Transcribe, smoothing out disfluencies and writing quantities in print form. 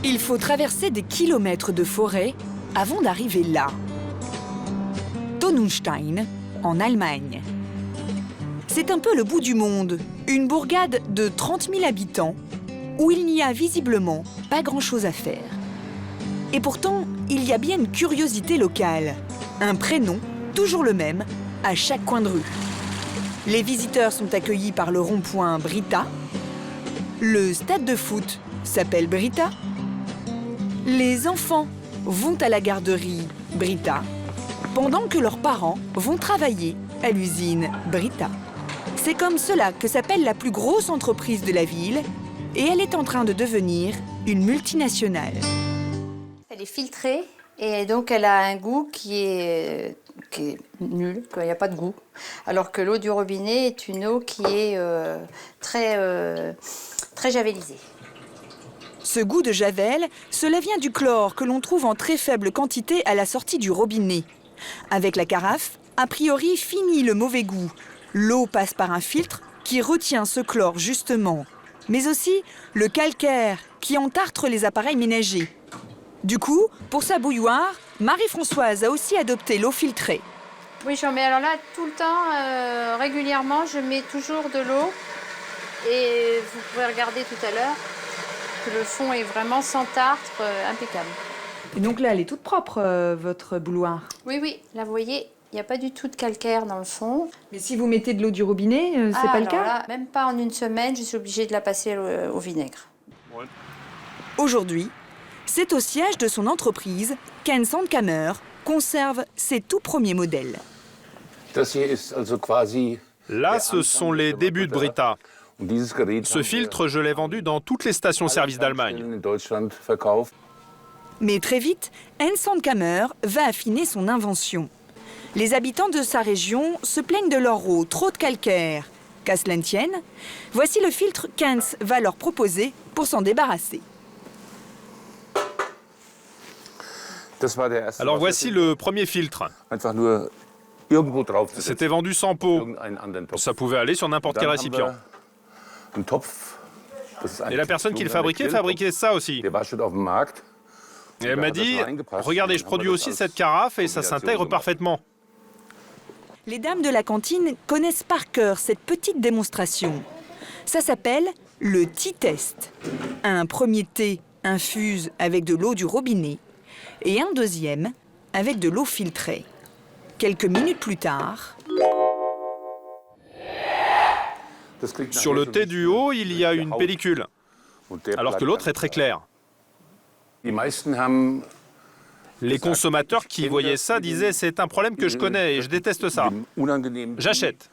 Il faut traverser des kilomètres de forêt avant d'arriver là. Tonnenstein, en Allemagne. C'est un peu le bout du monde, une bourgade de 30 000 habitants, où il n'y a visiblement pas grand-chose à faire. Et pourtant, il y a bien une curiosité locale. Un prénom, toujours le même, à chaque coin de rue. Les visiteurs sont accueillis par le rond-point Britta. Le stade de foot s'appelle Britta. Les enfants vont à la garderie Britta, pendant que leurs parents vont travailler à l'usine Britta. C'est comme cela que s'appelle la plus grosse entreprise de la ville, et elle est en train de devenir une multinationale. Elle est filtrée et donc elle a un goût qui est nul, il n'y a pas de goût. Alors que l'eau du robinet est une eau qui est très javelisée. Ce goût de javel, cela vient du chlore que l'on trouve en très faible quantité à la sortie du robinet. Avec la carafe, a priori fini le mauvais goût. L'eau passe par un filtre qui retient ce chlore justement, mais aussi le calcaire qui entartre les appareils ménagers. Du coup, pour sa bouilloire, Marie-Françoise a aussi adopté l'eau filtrée. Oui, j'en mets alors là tout le temps, régulièrement, je mets toujours de l'eau. Et vous pourrez regarder tout à l'heure que le fond est vraiment sans tartre, impeccable. Et donc là, elle est toute propre, votre bouilloire. Oui, oui, là vous voyez, il n'y a pas du tout de calcaire dans le fond. Mais si vous mettez de l'eau du robinet, c'est pas le cas? Là, même pas en une semaine, je suis obligée de la passer au vinaigre. Ouais. Aujourd'hui, c'est au siège de son entreprise qu'Anne Sandkamer conserve ses tout premiers modèles. Là, ce sont les débuts de Britta. Ce filtre, je l'ai vendu dans toutes les stations-service d'Allemagne. Mais très vite, Anne Sandkamer va affiner son invention. Les habitants de sa région se plaignent de leur eau, trop de calcaire. Qu'à cela ne tienne, voici le filtre qu'Hans va leur proposer pour s'en débarrasser. Alors voici le premier filtre. C'était vendu sans pot. Ça pouvait aller sur n'importe quel récipient. Et la personne qui le fabriquait ça aussi. Et elle m'a dit, regardez, je produis aussi cette carafe et ça s'intègre parfaitement. Les dames de la cantine connaissent par cœur cette petite démonstration. Ça s'appelle le tea test. Un premier thé infuse avec de l'eau du robinet et un deuxième avec de l'eau filtrée. Quelques minutes plus tard... Sur le thé du haut, il y a une pellicule, alors que l'autre est très clair. Les consommateurs qui voyaient ça disaient « c'est un problème que je connais et je déteste ça. J'achète ».